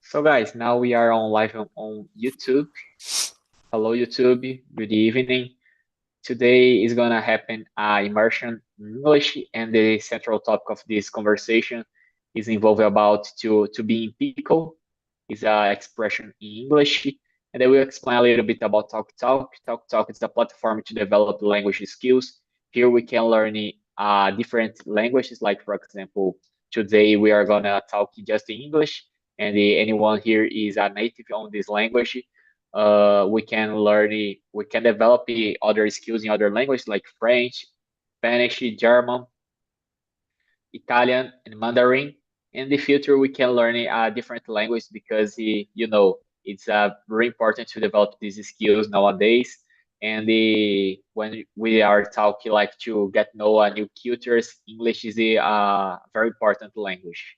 So guys, now we are on live on YouTube. Hello YouTube, good evening. Today is gonna happen immersion in English, and the central topic of this conversation is involved about to be in pickle is a expression in English, and I will explain a little bit about TalkTalk. TalkTalk is a platform to develop language skills. Here we can learn different languages, like for example, today we are gonna talk just in English, and anyone here is a native on this language. We can learn, we can develop other skills in other languages like French, Spanish, German, Italian, and Mandarin. In the future, we can learn a different language because it's very important to develop these skills nowadays. And when we are talking like to get know a new cultures, English is a very important language.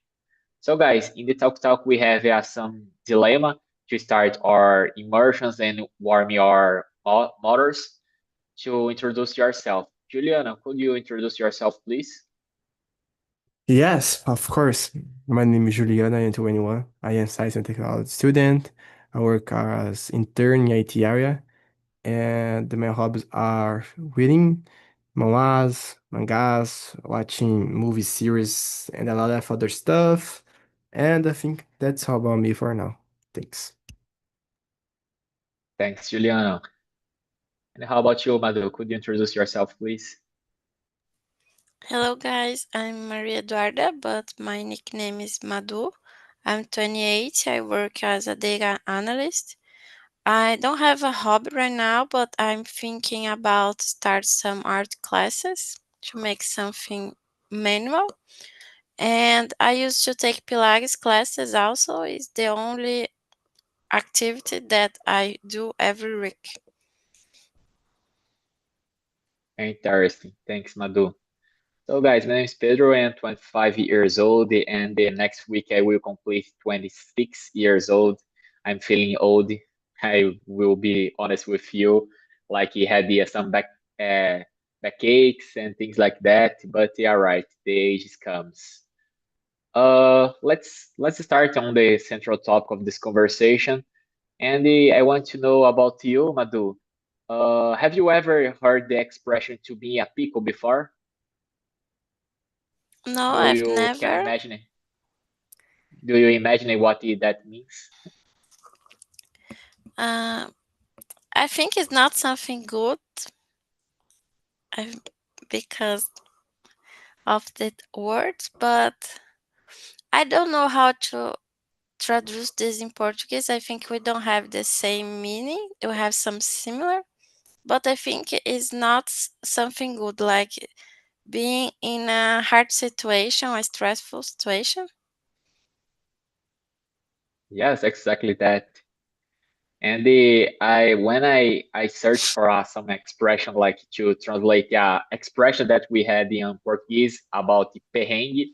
So guys, in the talk we have some dilemma to start our immersions and warm your motors. To introduce yourself, Juliana, could you introduce yourself, please? Yes, of course. My name is Juliana, I'm 21. I am science and technology student. I work as intern in IT area, and my hobbies are reading mangas, watching movie series, and a lot of other stuff. And I think that's all about me for now. Thanks. Thanks, Juliana. And how about you, Madu? Could you introduce yourself, please? Hello guys, I'm Maria Eduarda, but my nickname is Madu. I'm 28. I work as a data analyst. I don't have a hobby right now, but I'm thinking about start some art classes to make something manual. And I used to take Pilates classes also. It's the only activity that I do every week. Interesting. Thanks, Madu. So guys, my name is Pedro. I am 25 years old, and the next week I will complete 26 years old. I'm feeling old. I will be honest with you. Like he had some backaches and things like that. But yeah, right, the age comes. Let's start on the central topic of this conversation. Andy, I want to know about you, Madu. Have you ever heard the expression to be a pickle before? No, Do I've you can never. imagine it? Do you imagine what that means? Uh, I think it's not something good I, because of the words, but I don't know how to traduce this in Portuguese. I think we don't have the same meaning. We have some similar, but I think it's not something good, like being in a hard situation, a stressful situation. Yes, exactly that. And the I when I search for some expression like to translate expression that we had in Portuguese about the perrengue,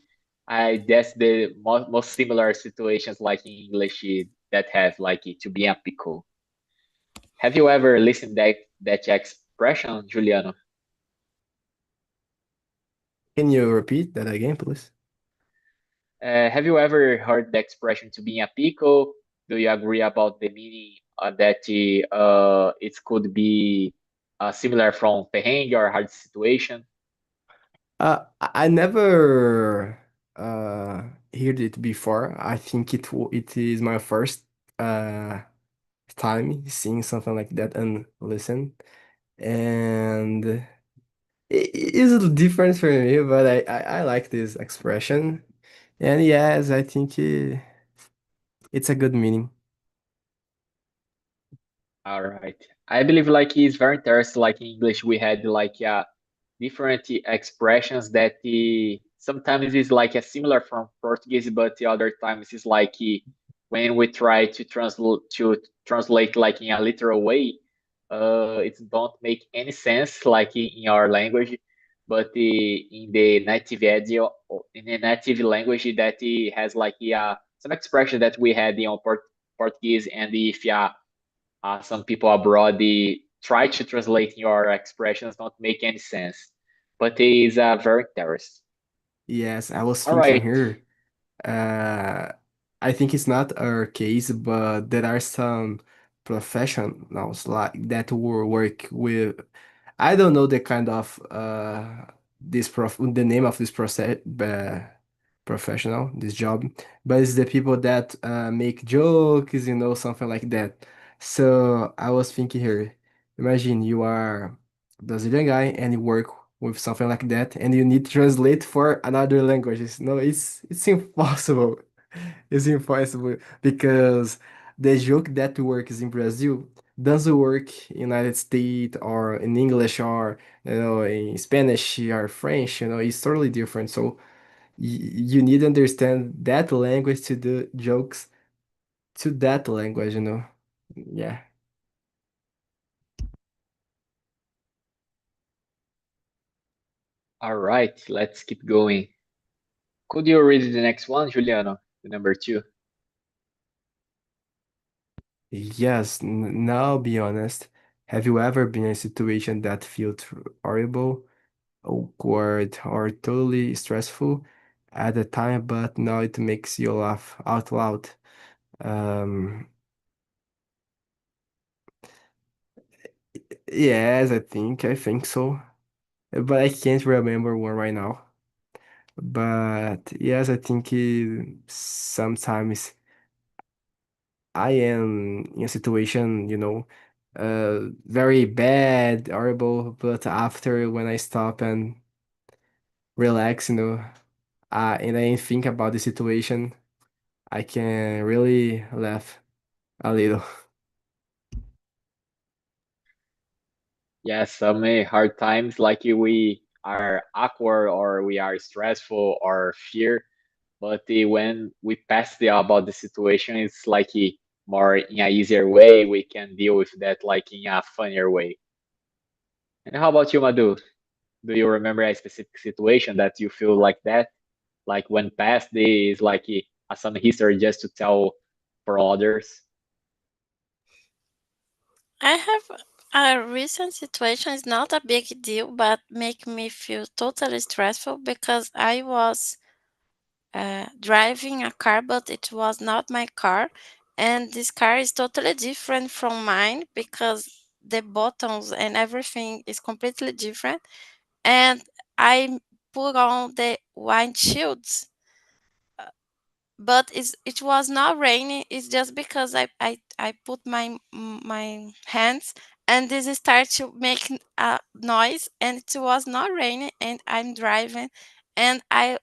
I that's the most similar situations like in English that have like to be a pickle. Have you ever listened that expression, Juliano? Can you repeat that again, please? Have you ever heard the expression to be a pickle? Do you agree about the meaning that it could be similar from perrengue or hard situation? I never heard it before. I think it is my first uh time seeing something like that and listen. And it is a little different for me, but I like this expression. And yes, I think it's a good meaning. All right. I believe like it's very interesting. Like in English, we had like different expressions that sometimes is like a similar from Portuguese, but the other times is like when we try to translate like in a literal way, it don't make any sense like in our language, but in the in the native language that it has like some expression that we had in Portuguese, and if some people abroad try to translate your expressions don't make any sense, but it is very interesting. Yes, I was All thinking right. here. Uh, I think it's not our case, but there are some professionals like that will work with. I don't know the kind of the name of this process professional, this job, but it's the people that make jokes, something like that. So I was thinking here, imagine you are a Brazilian guy and you work with something like that, and you need to translate for another languages. No, it's impossible. It's impossible because the joke that works in Brazil doesn't work in United States or in English or in Spanish or French. It's totally different. So you need to understand that language to do jokes to that language. Yeah. All right, let's keep going. Could you read the next one, Juliano? The number 2. Yes, now be honest. Have you ever been in a situation that felt horrible, awkward, or totally stressful at the time, but now it makes you laugh out loud? Um, yes, I think so, but I can't remember one right now. But yes, I think sometimes I am in a situation, very bad, horrible, but after when I stop and relax, and I think about the situation, I can really laugh a little. Yeah, some hard times like we are awkward or we are stressful or fear, but when we pass about the situation, it's like more in a easier way. We can deal with that like in a funnier way. And how about you, Madhu? Do you remember a specific situation that you feel like that? Like when past is like some history just to tell for others? I have a recent situation. It's not a big deal, but make me feel totally stressful because I was driving a car, but it was not my car, and this car is totally different from mine because the buttons and everything is completely different. And I put on the windshields, but it was not raining. It's just because I put my hands and this start to make a noise, and it was not raining, and I'm driving, and I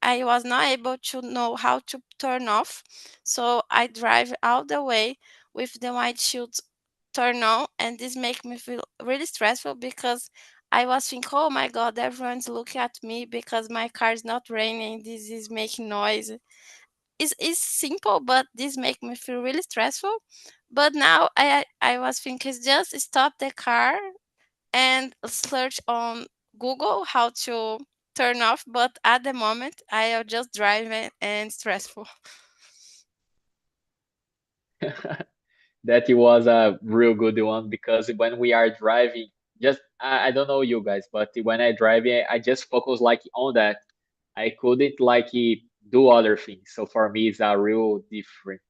was not able to know how to turn off, so I drive all the way with the white shields turn on, and this make me feel really stressful because I was thinking, oh my god, everyone's looking at me because my car is not raining, this is making noise. It's simple, but this make me feel really stressful. But now I was thinking just stop the car and search on Google how to turn off. But at the moment, I am just driving and stressful. That it was a real good one because when we are driving, just I don't know you guys, but when I drive, I just focus like on that. I couldn't like do other things. So for me, it's a real different.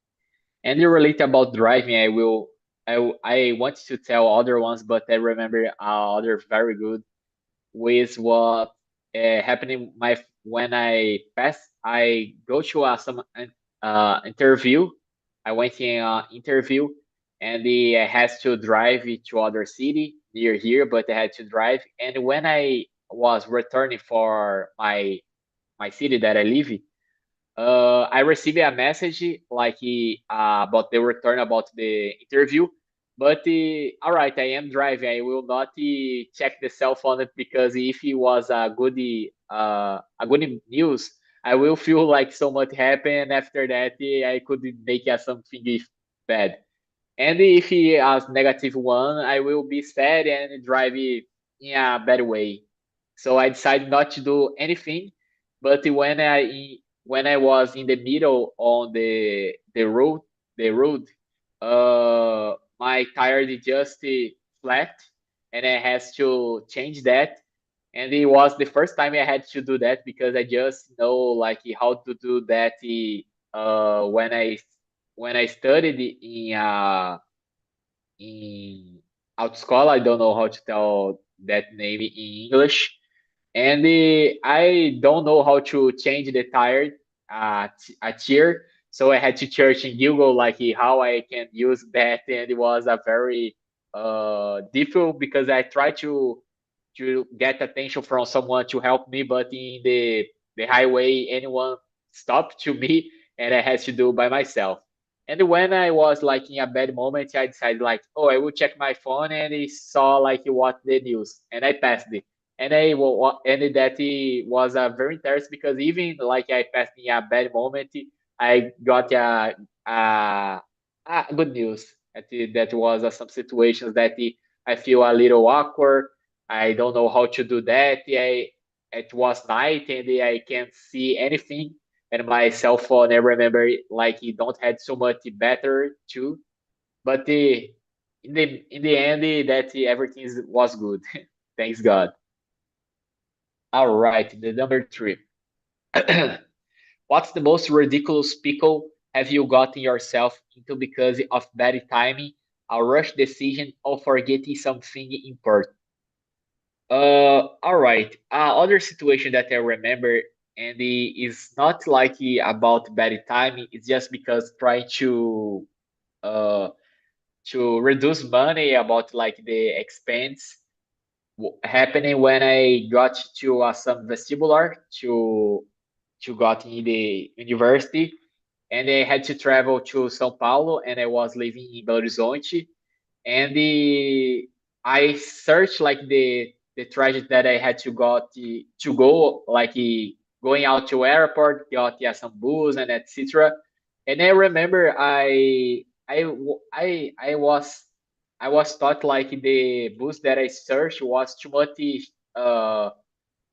And you relate about driving, I want to tell other ones, but I remember other very good with what happening my when I pass. I go to some interview. I went in interview, and I has to drive it to other city near here, but I had to drive. And when I was returning for my city that I live, I received a message like about the return about the interview. But all right, I am driving. I will not check the cell phone because if it was a good news, I will feel like so much happened. After that, I could make something bad. And if he has negative one, I will be sad and drive it in a bad way. So I decided not to do anything. But when I was in the middle on the road, my tire just flat, and I has to change that. And it was the first time I had to do that because I just know like how to do that when I studied in autoescola. I don't know how to tell that name in English. And I don't know how to change the tire a tier, so I had to search in Google like how I can use that, and it was a very difficult because I tried to get attention from someone to help me, but in the highway, anyone stopped to me, and I had to do by myself. And when I was like in a bad moment, I decided like, oh, I will check my phone, and I saw like what the news, and I passed it. And and that it was very interesting because even like I passed in a bad moment, I got a good news. That was some situations that I feel a little awkward. I don't know how to do that. It was night and I can't see anything. And my cell phone, I remember, like it don't had so much better too. But in the end, that everything was good. Thanks God. All right, the number three. What's the most ridiculous pickle have you gotten yourself into because of bad timing, a rush decision, or forgetting something important? All right. Other situation that I remember, and it is not like about bad timing. It's just because trying uh to reduce money about like the expense happening when I got to some vestibular to got in the university, and I had to travel to São Paulo, and I was living in Belo Horizonte, and I searched like the trajet that I had to go like going out to airport, got some bus and etc. And I remember I was thought like the bus that I searched was too much uh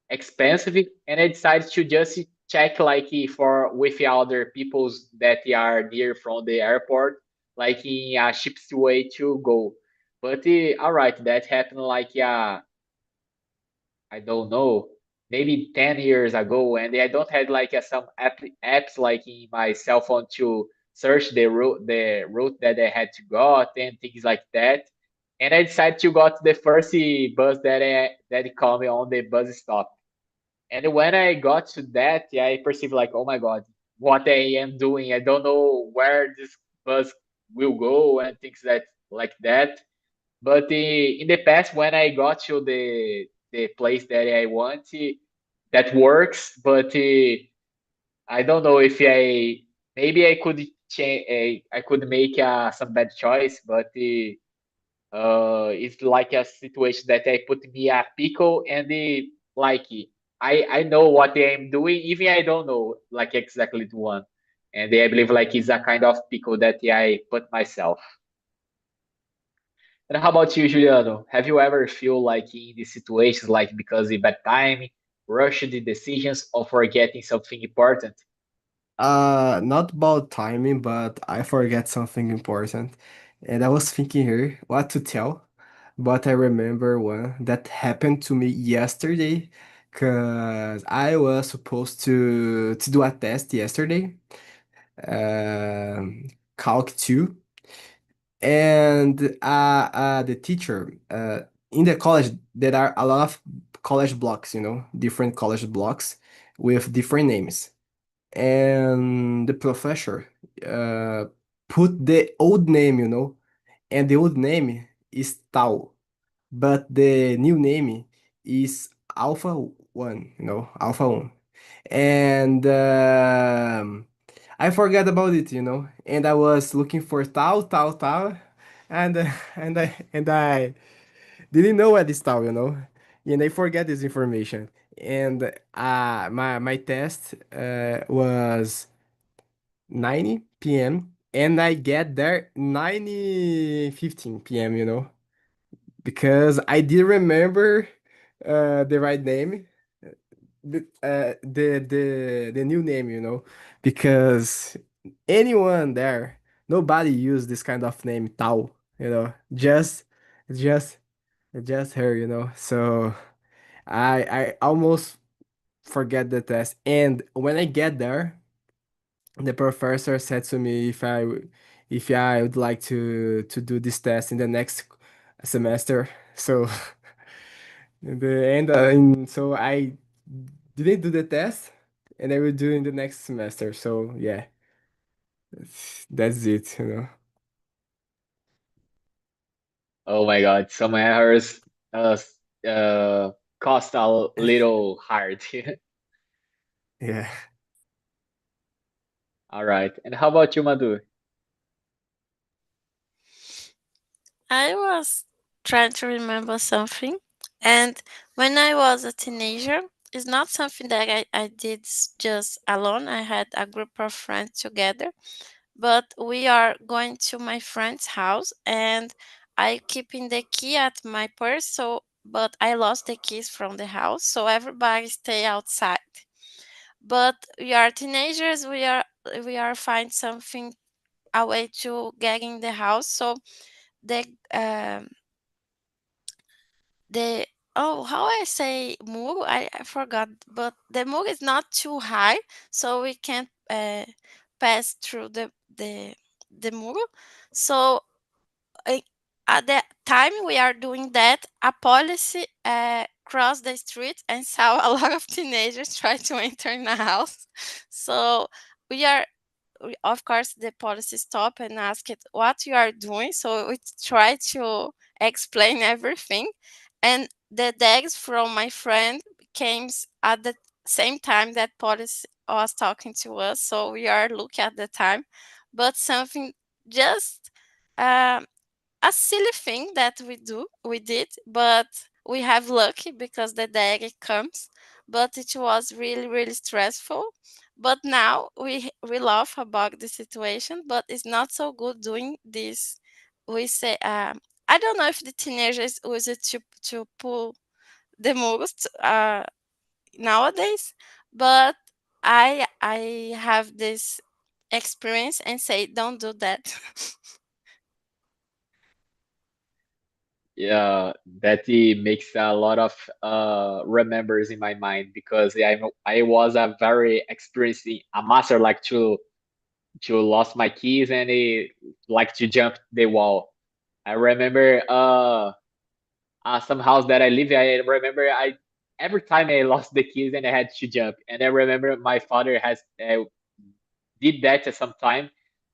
expensive, and I decided to just check like for with other peoples that are near from the airport, like in a cheapest way to go. But all right, that happened like I don't know, maybe 10 years ago, and I don't have like some apps like in my cell phone to search the route that I had to go and things like that. And I decided to go to the first bus that called me on the bus stop. And when I got to that, yeah, I perceived like, oh my God, what I am doing. I don't know where this bus will go and things like that. But in the past, when I got to the place that I want, that works. But I don't know if maybe I could change. I could make some bad choice, but it's like a situation that I put me a pickle and like I know what I am doing, even I don't know like exactly the one, and I believe like it's a kind of pickle that I put myself. And how about you, Juliano? Have you ever feel like in these situations like because of bad time, rushed the decisions, or forgetting something important? Not about timing, but I forget something important. And I was thinking here what to tell, but I remember one that happened to me yesterday, because I was supposed to do a test yesterday, Calc 2, and the teacher in the college there are a lot of college blocks, different college blocks with different names, and the professor uh, put the old name, and the old name is Tau, but the new name is Alpha 1, Alpha 1. And I forgot about it, and I was looking for Tau, Tau, Tau, and and I didn't know what is Tau, and I forget this information. And my test was 9 p.m. and I get there 9:15 p.m., because I did remember the right name, the new name, because anyone there, nobody used this kind of name, Tao, just just her, So I almost forget the test, and when I get there, the professor said to me if I would like to do this test in the next semester. So in the end, so I didn't do the test, and I will do in the next semester. So yeah, that's it, you know. Oh my God, some errors cost a little hard. Yeah. All right. And how about you, Madhu? I was trying to remember something, and when I was a teenager, it's not something that I did just alone. I had a group of friends together, but we are going to my friend's house, and I keeping the key at my purse. So, but I lost the keys from the house, so everybody stay outside. But we are teenagers. We are find something a way to get in the house. So the um the oh, how I say muro, I forgot, but the muro is not too high, so we can pass through the muro. So uh, at the time we are doing that, a policy crossed the street and saw a lot of teenagers try to enter in a house. So we are of course the policy stop and ask it what you are doing, so we try to explain everything, and the dags from my friend came at the same time that police was talking to us, so we are looking at the time, but something just um a silly thing that we did, but we have lucky because the day comes, but it was really really stressful. But now we laugh about the situation, but it's not so good doing this. We say I don't know if the teenagers use it to pull the most nowadays, but I have this experience and say don't do that. Yeah, that makes a lot of remembers in my mind because I was a very experienced a master like to lost my keys and like to jump the wall. I remember some house that I live in, I remember I every time I lost the keys and I had to jump. And I remember my father has did that at some time,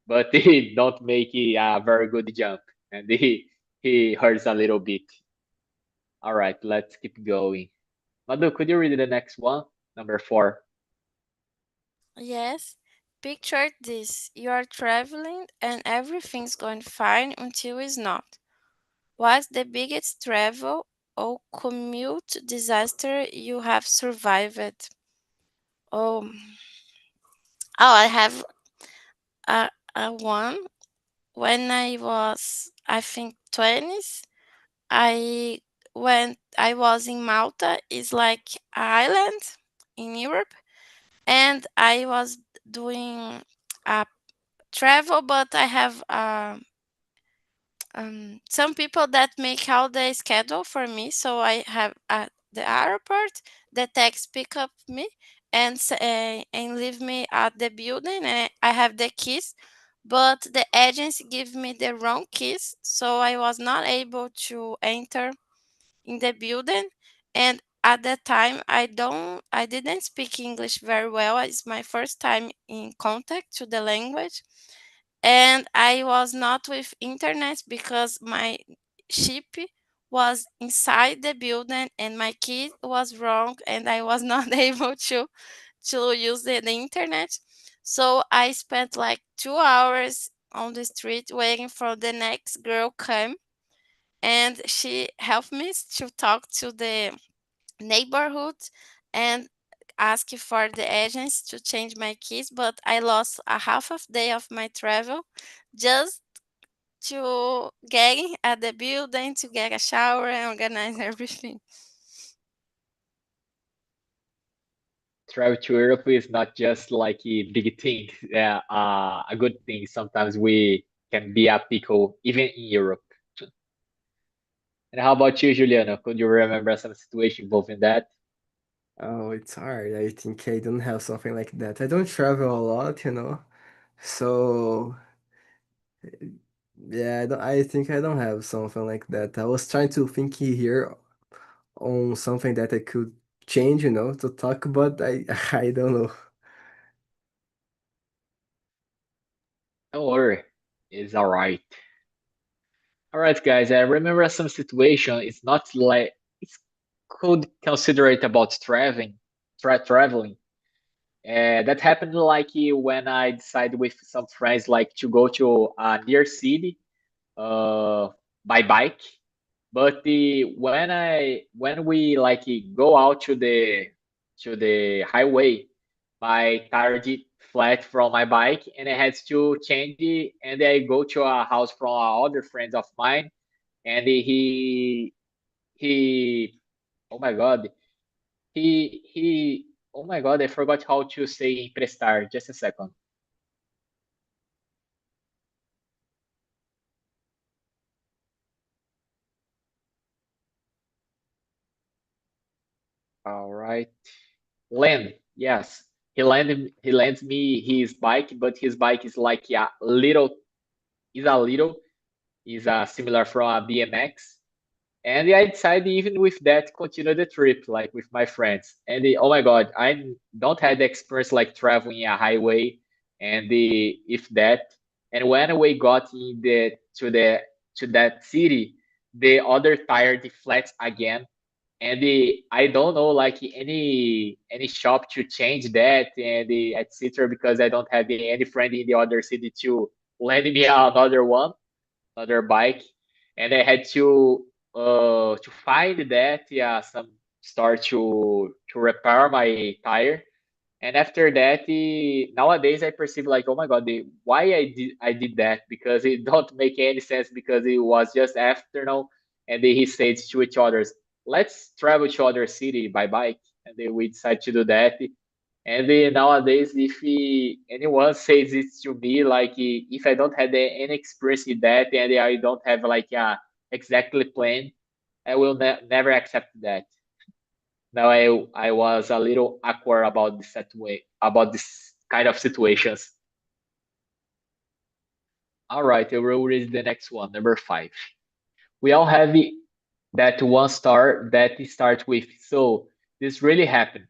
but he don't make a very good jump, and he hurts a little bit. All right, let's keep going. Madu, could you read the next one, number 4? Yes. Picture this. You are traveling and everything's going fine until it's not. What's the biggest travel or commute disaster you have survived? Oh, I have a one. When I was, I think, 20s, I was in Malta. It's like an island in Europe, and I was doing a travel, but I have some people that make out the schedule for me. So I have at the airport, the taxi pick up me and leave me at the building, and I have the keys. But the agency give me the wrong keys, so I was not able to enter in the building. And at that time, I didn't speak English very well. It's my first time in contact to the language, and I was not with internet because my ship was inside the building and my key was wrong and I was not able to use the internet. So I spent like 2 hours on the street waiting for the next girl come, and she helped me to talk to the neighborhood and ask for the agents to change my keys, but I lost a half of day of my travel just to get at the building to get a shower and organize everything. Travel to Europe is not just like a big thing, a good thing. Sometimes we can be a pickle even in Europe. And how about you, Juliana? Could you remember some situation involving that? Oh, it's hard. I think I don't have something like that. I don't travel a lot, you know. So yeah, I think I don't have something like that. I was trying to think here on something that I could change, to talk, but I I don't know. Don't worry, it's all right. All right, guys. I remember some situation. It's not like it's could consider it about traveling. That happened like when I decided with some friends like to go to a near city uh, by bike. But when we like go out to the highway, my tire did flat from my bike, and I had to change it. And I go to a house from other friends of mine, and he oh my god he oh my god, I forgot how to say emprestar. Just a second. All right. Land, yes. He lends me his bike, but his bike is like a little, is similar from a BMX. And I decided even with that continue the trip like with my friends. And oh my god, I don't have the experience like traveling a highway and the if that. And when we got in the to that city, the other tire deflects again, and I don't know like any shop to change that and etc. because I don't have any friend in the other city to lend me another one, another bike, and I had to find that yeah some store to repair my tire. And after that, nowadays I perceive like, oh my god, why I did that, because it don't make any sense, because it was just afternoon, and then he said to each others, let's travel to other city by bike, and then we decide to do that. And then nowadays, if anyone says it to me, like if I don't have any experience in that and I don't have like a exactly plan, I will never accept that. Now I was a little awkward about about this kind of situations. All right, I will read the next one, number 5. We all have that one star that starts with "So this really happened."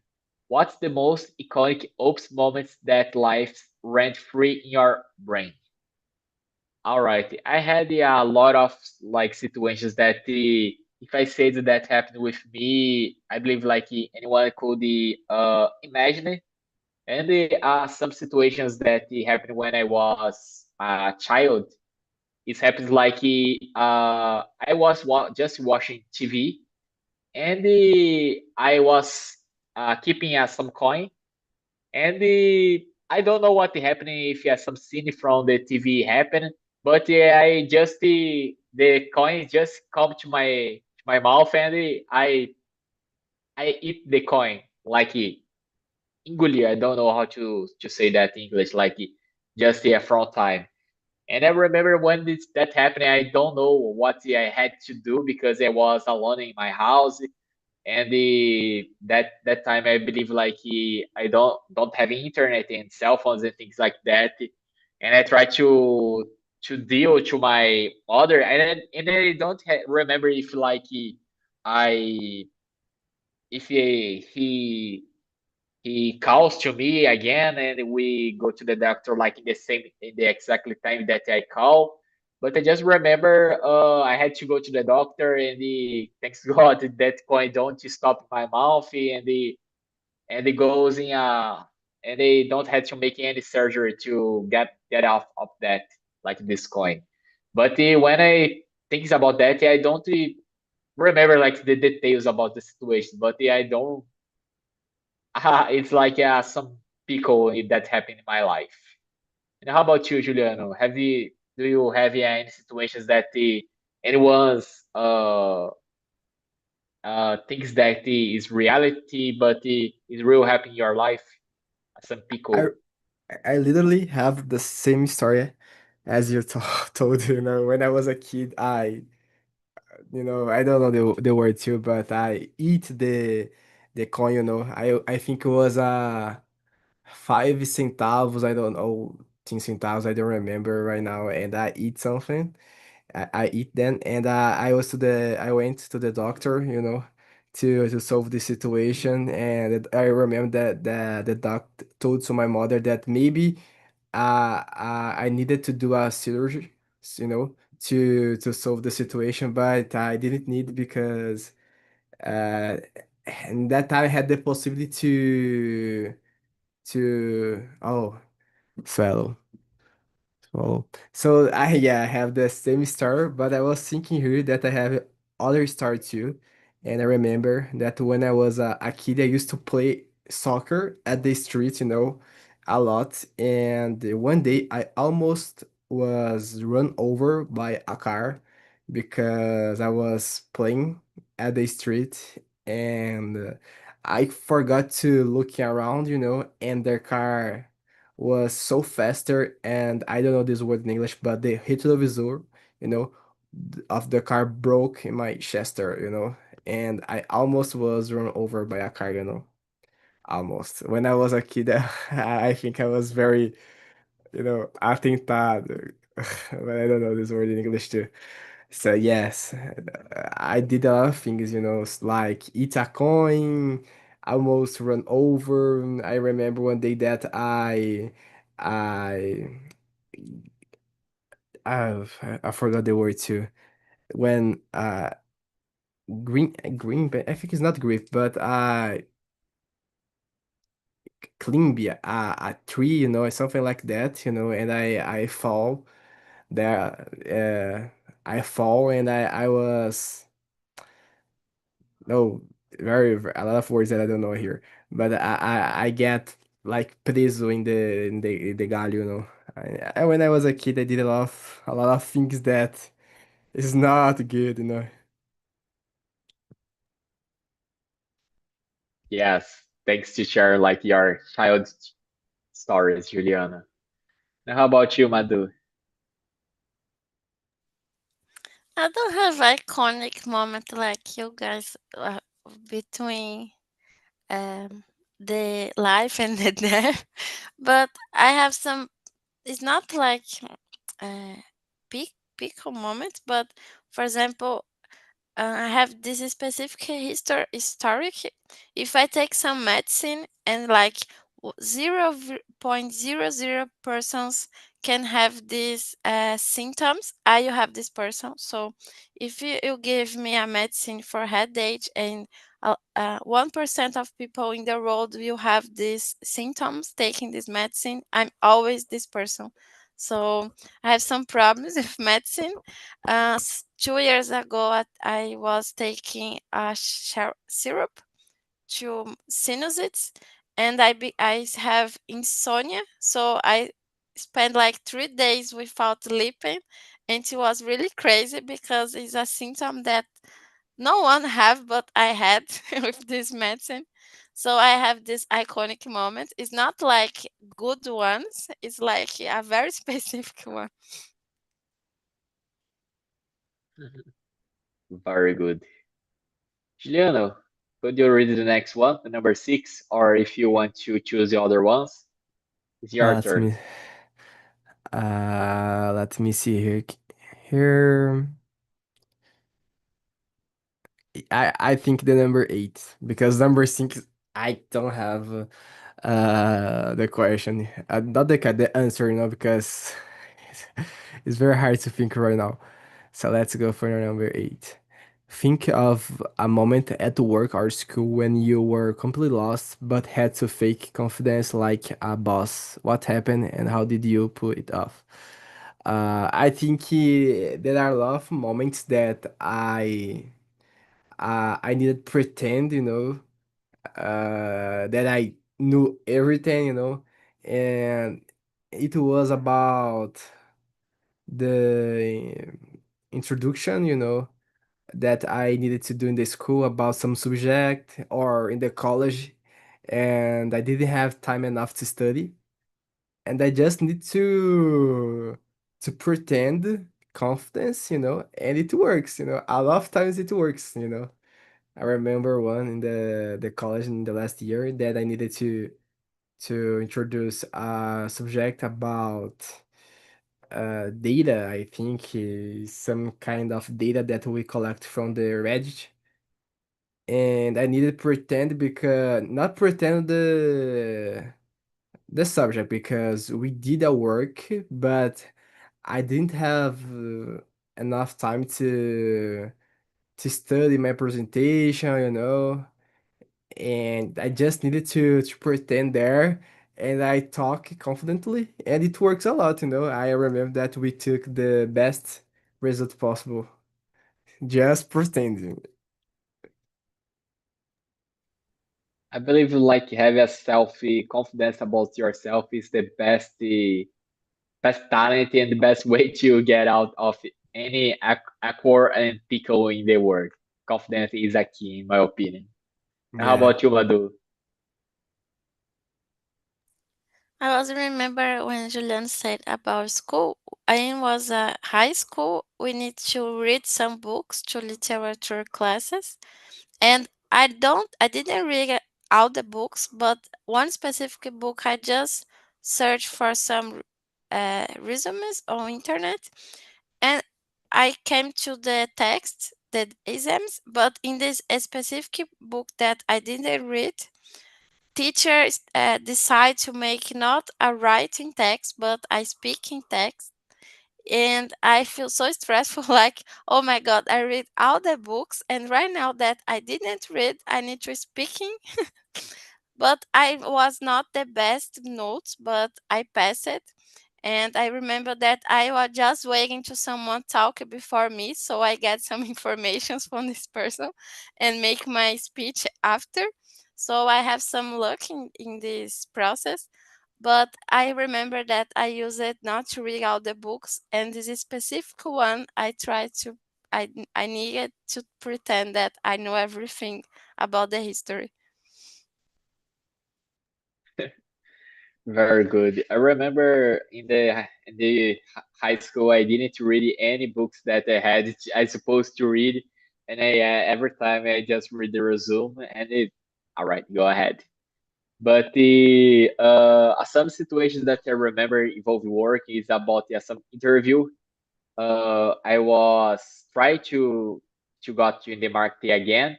What's the most iconic oops moments that life rent free in your brain? All right, I had a lot of like situations that if I say that happened with me, I believe like anyone could imagine it. And some situations that happened when I was a child. It happens like I was just watching TV, and I was keeping some coin, and I don't know what happened, if some scene from the TV happened, but I just the coin just come to my mouth, and I eat the coin like engolir. I don't know how to say that in English, like just the front time. And I remember when that happened, I don't know what I had to do because I was alone in my house, and that time I believe like I don't have internet and cell phones and things like that, and I try to deal to my mother, and I don't remember if like I if he calls to me again and we go to the doctor like in the exactly time that I call. But I just remember I had to go to the doctor, and thanks God that coin don't stop my mouth, and it goes in and they don't have to make any surgery to get off of that, like this coin. But when I think about that, I don't remember like the details about the situation, but I don't it's like some pickle that happened in my life. And how about you, Juliano? Do you have any situations that anyone's thinks that is reality, but is real happen in your life? Some I pickle. I literally have the same story as you told, when I was a kid, I don't know the word too, but I eat the coin, I think it was 5 centavos, I don't know. centavos. I don't remember right now, and I eat something. I eat them, and I went to the doctor, to solve the situation, and I remember that the doctor told to my mother that maybe I needed to do a surgery, to solve the situation, but I didn't need because uh, and that time I had the possibility to fellow. So I yeah, I have the same star, but I was thinking here that I have other star too. And I remember that when I was a kid, I used to play soccer at the street, a lot. And one day I almost was run over by a car because I was playing at the street and I forgot to look around, and the car was so faster, and I don't know this word in English, but the retrovisor, of the car broke in my chester, and I almost was run over by a car, almost. When I was a kid, I think I was very, atentado, but I don't know this word in English too. So yes, I did a lot of things, like eat a coin, almost run over. I remember one day that I, I forgot the word too. When green, but I think it's not grief, but climb a tree, something like that, and I fall there. I fall and I was. No, a lot of words that I don't know here. But I get like preso in the galho, when I was a kid, I did a lot of things that is not good. Yes, thanks to share like your child stories, Juliana. Now, how about you, Madhu? I don't have iconic moment like you guys between um, the life and the death, but I have some. It's not like uh, pickle moments, but for example, I have this specific historic. If I take some medicine and like 0.00 persons can have these symptoms, I will have this person. So if you give me a medicine for headache and 1% of people in the world will have these symptoms taking this medicine, I'm always this person. So I have some problems with medicine. 2 years ago, I was taking a syrup to sinusitis, and I have insomnia. So I spent like 3 days without sleeping, and it was really crazy because it's a symptom that no one have, but I had with this medicine. So I have this iconic moment. It's not like good ones. It's like a very specific one. Very good. Juliano, could you read the next one, the number 6, or if you want to choose the other ones, it's your Let turn. me let me see here. Here, I think the number 8, because number 6 I don't have the question, not the answer, because it's very hard to think right now. So let's go for number 8. Think of a moment at work or school when you were completely lost but had to fake confidence like a boss. What happened and how did you pull it off? I think there are a lot of moments that I needed to pretend, that I knew everything, and it was about the introduction, that I needed to do in the school about some subject or in the college, and I didn't have time enough to study, and I just need to pretend confidence, and it works, A lot of times it works. I remember one in the college in the last year that I needed to to introduce a subject about data. I think is some kind of data that we collect from the Reddit. And I needed to pretend because not pretend the subject because we did a work, but I didn't have enough time to study my presentation, and I just needed to pretend there, and I talk confidently, and it works a lot. I remember that we took the best result possible, just pretending. I believe like having a self confidence about yourself is the best talent and the best way to get out of any awkward and pickle in the world. Confidence is a key, in my opinion. And how Yeah. about you, Madu? I also remember when Julian said about school. I was a high school. We need to read some books to literature classes, and I didn't read all the books, but one specific book I just searched for some resumes on internet, and I came to the text, the exams, but in this specific book that I didn't read, teachers decide to make not a writing text but a speaking text, and I feel so stressful like, oh my god, I read all the books and right now that I didn't read I need to speaking. But I was not the best notes, but I passed it. And I remember that I was just waiting to someone talk before me, so I get some information from this person and make my speech after. So I have some luck in this process. But I remember that I use it not to read all the books, and this specific one I try to I needed to pretend that I know everything about the history. Very good. I remember in the high school, I didn't read any books that I supposed to read, and every time I just read the resume, and all right, go ahead. But the some situations that I remember involving work is about some interview. I was trying to got to in the market again,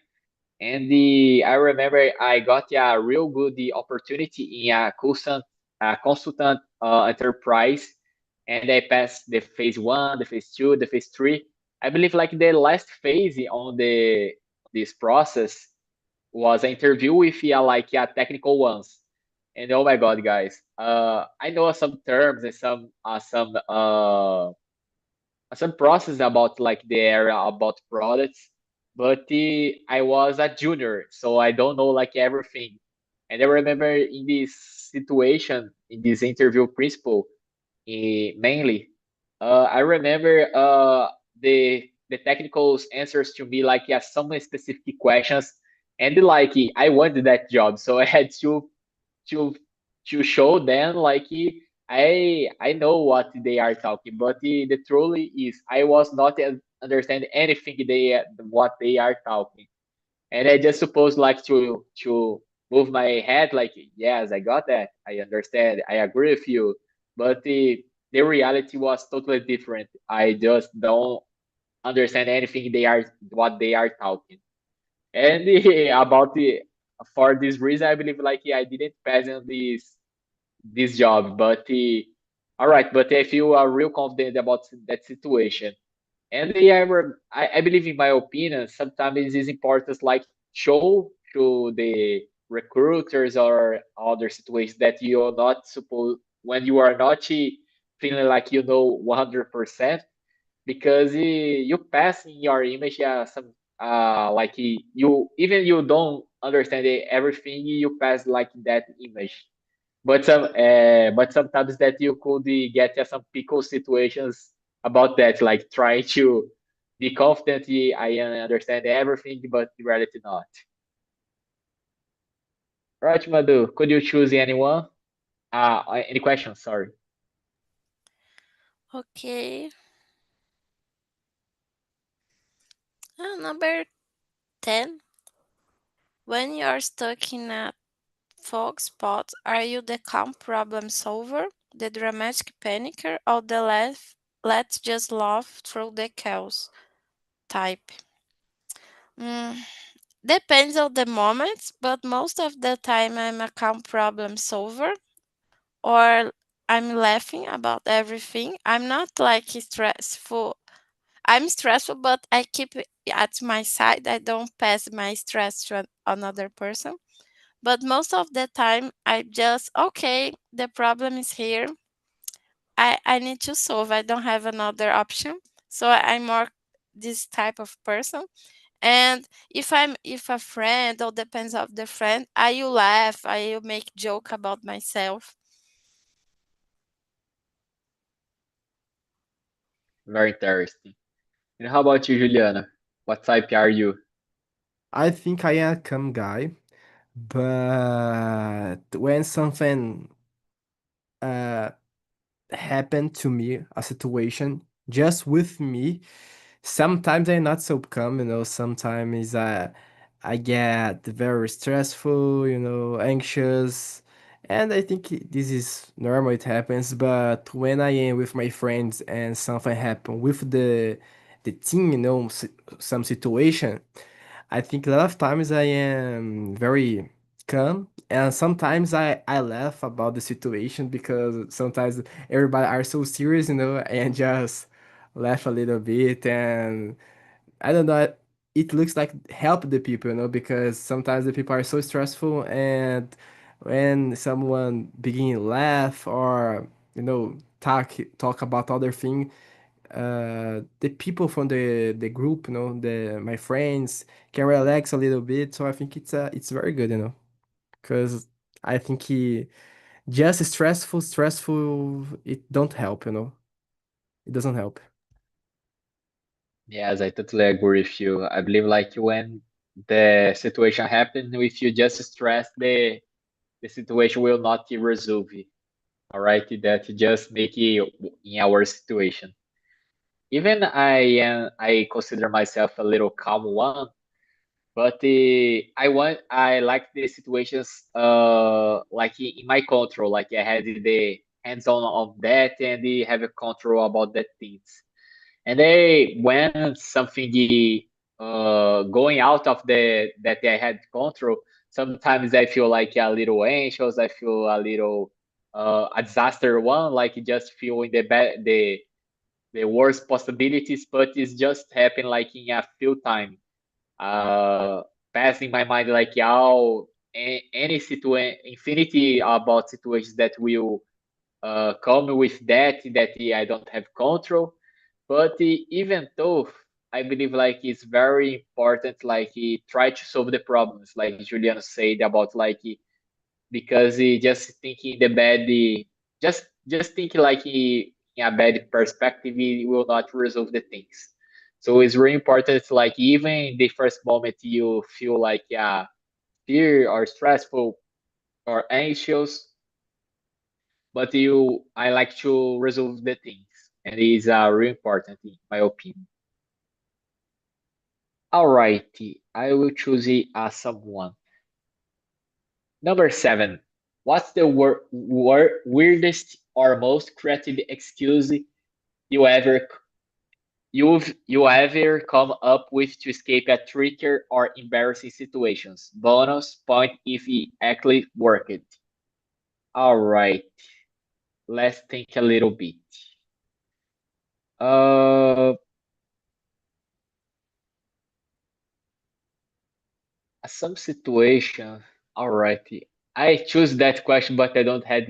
and I remember I got a real good opportunity in a consultant enterprise, and I passed the phase one, the phase two, the phase three. I believe like the last phase on this process was an interview with like a technical ones. And oh my god, guys, I know some terms and some process about like the area about products, but I was a junior, so I don't know like everything. And I remember in this situation, in this interview principle, mainly, I remember the technical answers to me like yeah, some specific questions, and like I wanted that job, so I had to to show them like I know what they are talking, but the truth is I was not understand anything what they are talking, and I just supposed like to move my head like yes, I got that, I understand, I agree with you, but the reality was totally different. I just don't understand anything they are what they are talking, and about the for this reason I believe like I didn't pass on this job. But all right, but I feel real confident about that situation. And I believe, in my opinion, sometimes it is important, like show to the recruiters or other situations that you are not supposed when you are not feeling like 100%, because you pass in your image some like you even you don't understand everything, you pass like that image, but sometimes that you could get some pickle situations about that, like trying to be confident. I understand everything, but in reality not. Right, Madu? Could you choose anyone? Any questions? Sorry. Okay. Number 10. When you are stuck in a fog spot? Are you the calm problem solver, the dramatic panicker, or the let's just laugh through the chaos type? Depends on the moment, but most of the time I'm a calm problem solver, or I'm laughing about everything. I'm not like stressful. I'm stressful, but I keep it at my side. I don't pass my stress to another person. But most of the time, I just, okay, the problem is here. I need to solve. I don't have another option. So I'm more this type of person. And if a friend or depends of the friend, I will laugh. I will make joke about myself. Very interesting. And how about you, Juliana? What type are you? I think I am a calm guy, but when something uh happened to me, a situation just with me, sometimes I'm not so calm, sometimes I get very stressful, anxious. And I think this is normal, it happens, but when I am with my friends and something happen with the team, some situation, I think a lot of times I am very calm, and sometimes I laugh about the situation because sometimes everybody are so serious, and just laugh a little bit, and I don't know, it looks like help the people, because sometimes the people are so stressful, and when someone begin laugh or talk about other thing, the people from the group, the my friends can relax a little bit. So I think it's very good, because I think just stressful, it don't help, it doesn't help. Yes, I totally agree with you. I believe like when the situation happens, if you just stress, the situation will not resolve. All right, that just make it in our situation. Even I consider myself a little calm one, but I like the situations like in my control, like I had the hands on of that and have a control about that things. And they when something going out of the that I had control, sometimes I feel like a little anxious. I feel a little a disaster one, like just feeling the worst possibilities, but it's just happen like in a few time. Uh, Passing my mind like how any situation, infinity about situations that will come with that I don't have control. But even though I believe like it's very important, like try to solve the problems, like Juliano said about like because just thinking the bad, just thinking like in a bad perspective, it will not resolve the things. So it's really important. Like even in the first moment you feel like fear or stressful or anxious, but I like to resolve the things, and it is really important in my opinion. Alrighty, I will choose someone. Number 7. What's the weirdest or most creative excuse you ever you ever come up with to escape a trickier or embarrassing situations? Bonus point if it actually worked. All right, let's think a little bit. Uh, some situation. Alrighty. I choose that question, but I don't have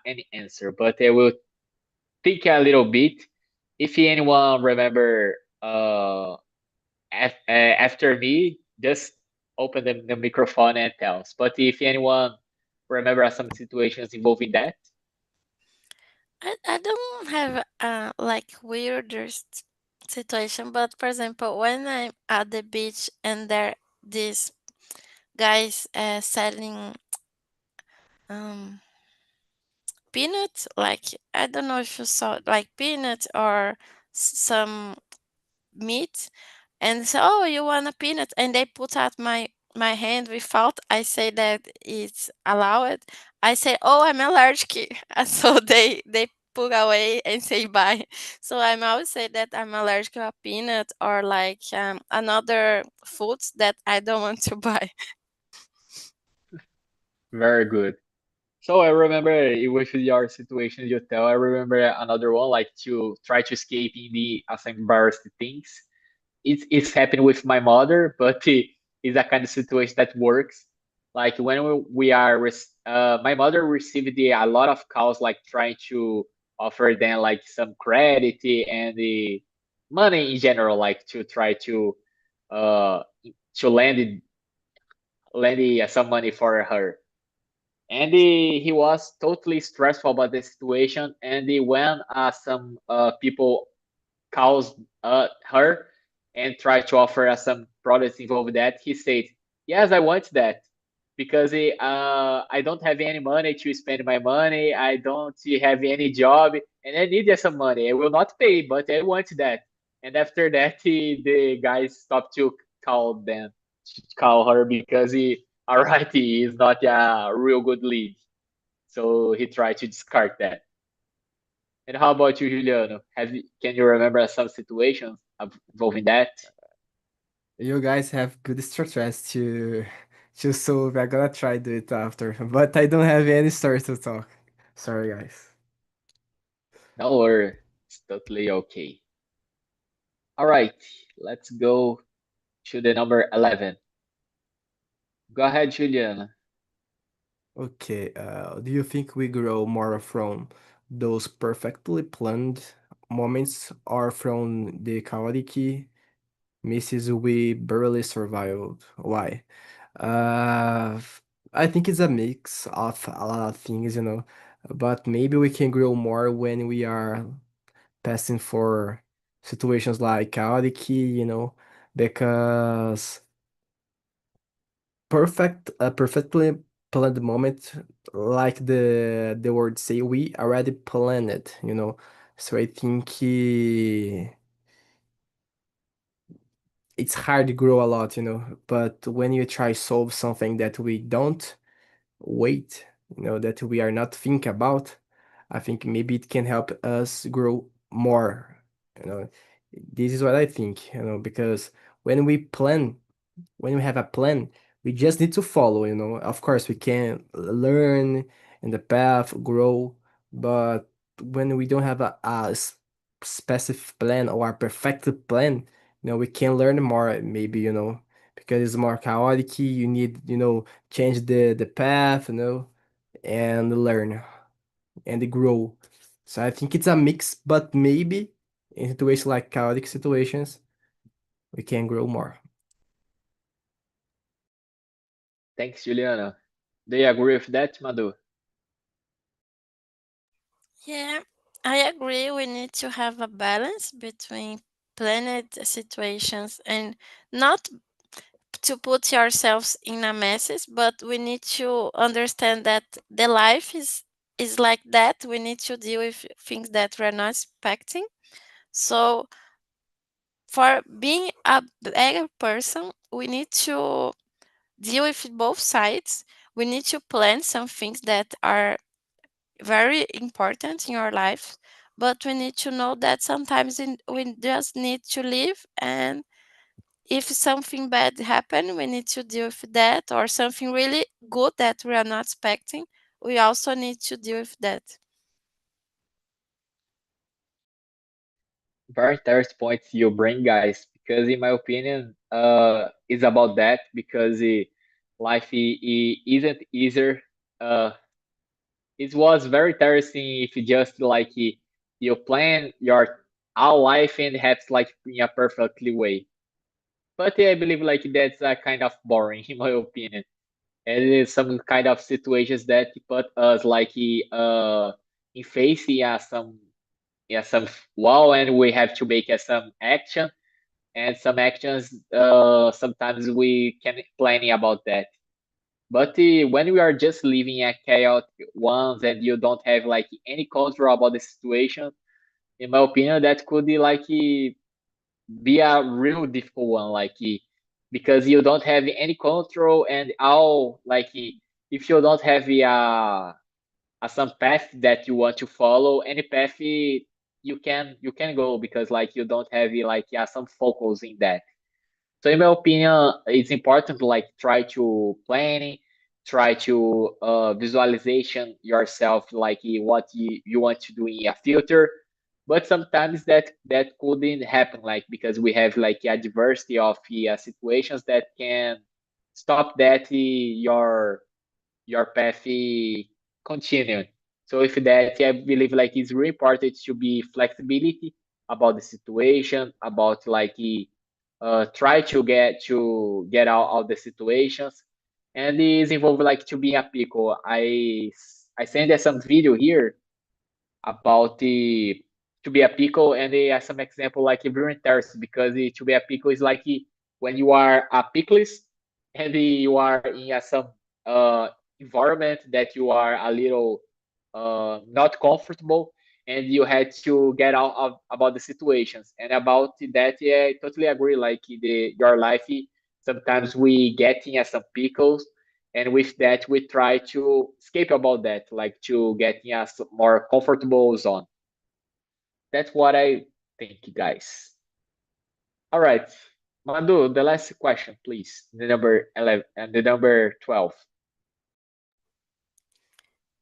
any answer. But I will think a little bit. If anyone remember after me, just open the microphone and tell us. But if anyone remember some situations involving that, I don't have like weirdest situation, but for example, when I'm at the beach and there these guys selling um peanuts, like I don't know if you saw like peanuts or some meat, and so oh, you want a peanut, and they put at my my hand without I say that it's allowed, I say, "Oh, I'm allergic," and so they pull away and say bye. So I'm always say that I'm allergic to a peanut or like another foods that I don't want to buy. Very good. So I remember with your situation you tell, I remember another one like to try to escape in the some embarrassing things. It's happened with my mother, but it's a kind of situation that works. Like when my mother received a lot of calls, like trying to offer them like some credit and the money in general, like to try uh to lend some money for her. And he was totally stressful about the situation. And when some people calls her and try to offer us some products involved with that, he said, "Yes, I want that because I don't have any money to spend my money. I don't have any job, and I need some money. I will not pay, but I want that." And after that, the guys stopped to call her because alright, he is not a real good lead. So he tried to discard that. And how about you, Juliano? Can you remember some situations involving that? You guys have good strategies to solve. I'm gonna try do it after, but I don't have any stories to talk. Sorry, guys. Don't worry, it's totally okay. All right, let's go to the number 11. Go ahead, Juliana. Okay, do you think we grow more from those perfectly planned moments or from the chaotic misses we barely survived? Why? Uh, I think it's a mix of a lot of things, but maybe we can grow more when we are passing for situations like chaotic, because perfectly planned moment, like the word say, we already planned it, so I think it's hard to grow a lot, but when you try solve something that we don't wait, that we are not think about, I think maybe it can help us grow more, you know this is what I think, because when we plan when we have a plan, we just need to follow, Of course, we can learn in the path, grow, but when we don't have a specific plan or a perfect plan, we can learn more, maybe, because it's more chaotic. You need, change the path, and learn and grow. So I think it's a mix, but maybe in situations like chaotic situations, we can grow more. Thanks, Juliana. Do you agree with that, Madu? Yeah, I agree. We need to have a balance between planned situations and not to put yourselves in a messes, but we need to understand that the life is like that. We need to deal with things that we're not expecting. So for being a better person, we need to deal with both sides. We need to plan some things that are very important in our life, but we need to know that sometimes we just need to live, and if something bad happen, we need to deal with that, or something really good that we are not expecting, we also need to deal with that. Very interesting points you bring, guys, because in my opinion, it's about that because life isn't easier. Uh, it was very interesting if you just like you plan your our life and have like in a perfectly way. But I believe like that's kind of boring in my opinion. And it is some kind of situations that put us like in facing some wall and we have to make some action and some actions sometimes we can planning about that. But when we are just living a chaotic ones and you don't have like any control about the situation, in my opinion, that could be a real difficult one. Like because you don't have any control, and all like if you don't have some path that you want to follow, any path you can go, because like you don't have like some focus in that. So in my opinion, it's important to like try to planning, try to visualization yourself like what you want to do in a future. But sometimes that couldn't happen, like because we have like a diversity of situations that can stop that your path continuing. So with that, I believe like it's really important to be flexibility about the situation, about like try to get out of the situations, and it's involved like to be a pickle. I send some video here about the to be a pickle, and they have some example like very interesting, because to be a pickle is like when you are a picklist and you are in some uh, environment that you are a little not comfortable, and you had to get out of about the situations. And about that, yeah, I totally agree, like your life, sometimes we get in some pickles, and with that we try to escape about that, like to get in a more comfortable zone. That's what I think, guys. All right, Madu, the last question, please, the number 11 and the number 12.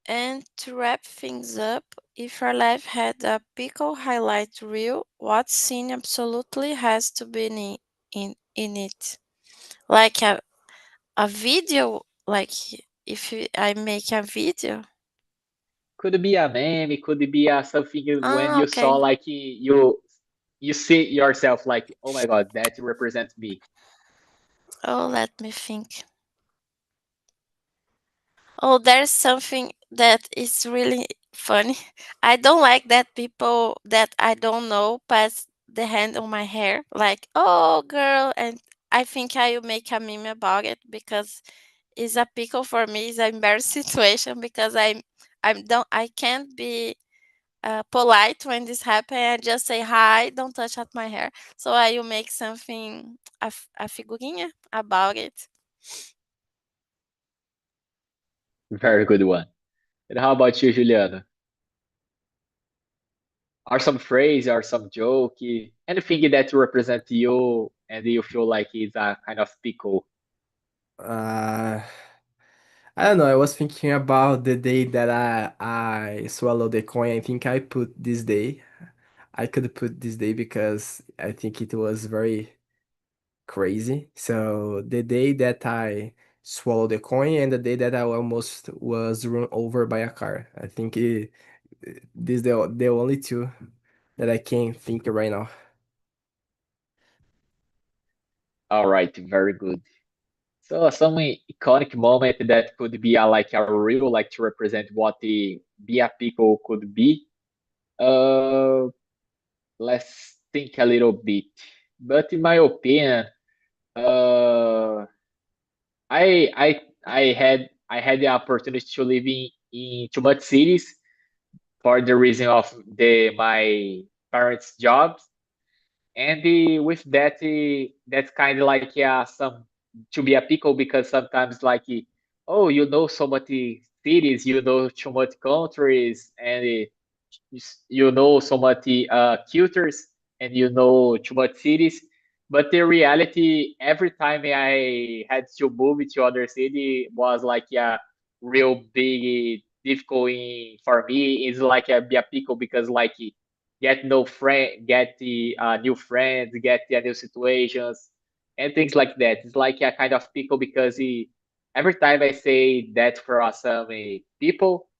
And to wrap things up, if your life had a pickle highlight reel, what scene absolutely has to be in it? Like a video, like if I make a video. Could be a meme, it could be a something when Ah, you saw okay. like you see yourself like, oh my god, that represents me. Oh, let me think. Oh, there's something that is really funny. I don't like that people that I don't know pass the hand on my hair, like, oh, girl. And I think I will make a meme about it because it's a pickle for me. It's an embarrassing situation because I can't be polite when this happens. I just say hi, don't touch at my hair. So I will make something, a figurinha about it. Very good one. And how about you, Juliana? Are some phrase or some joke, anything that represent you and you feel like is a kind of pickle? Uh, I don't know. I was thinking about the day that I swallowed the coin. I think I put this day. I could put this day because I think it was very crazy. So the day that I swallowed the coin and the day that I almost was run over by a car. I think these the only two that I can think right now. All right, very good. So some iconic moment that could be like a real, like to represent what the be a pickle could be. Uh, let's think a little bit. But in my opinion, uh, I had the opportunity to live in too much cities for the reason of my parents' jobs, and with that, that's kind of like some to be a pickle, because sometimes like oh, you know so many cities, you know too much countries, and you know so much cultures, and you know too much cities. But the reality, every time I had to move to other city was like a real big difficult for me. It's like a be a pickle, because like get no friend, get the new friends, get the new situations, and things like that. It's like a kind of pickle, because every time I say that for some people,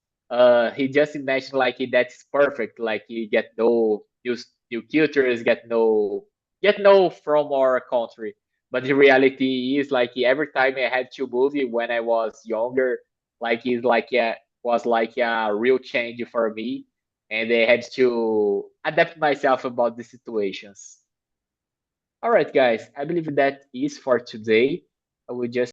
he just imagined like that's perfect, like you get no new cultures, get no from our country. But the reality is like every time I had to move when I was younger, like it's like was like a real change for me, and I had to adapt myself about the situations. All right, guys, I believe that is for today. I will just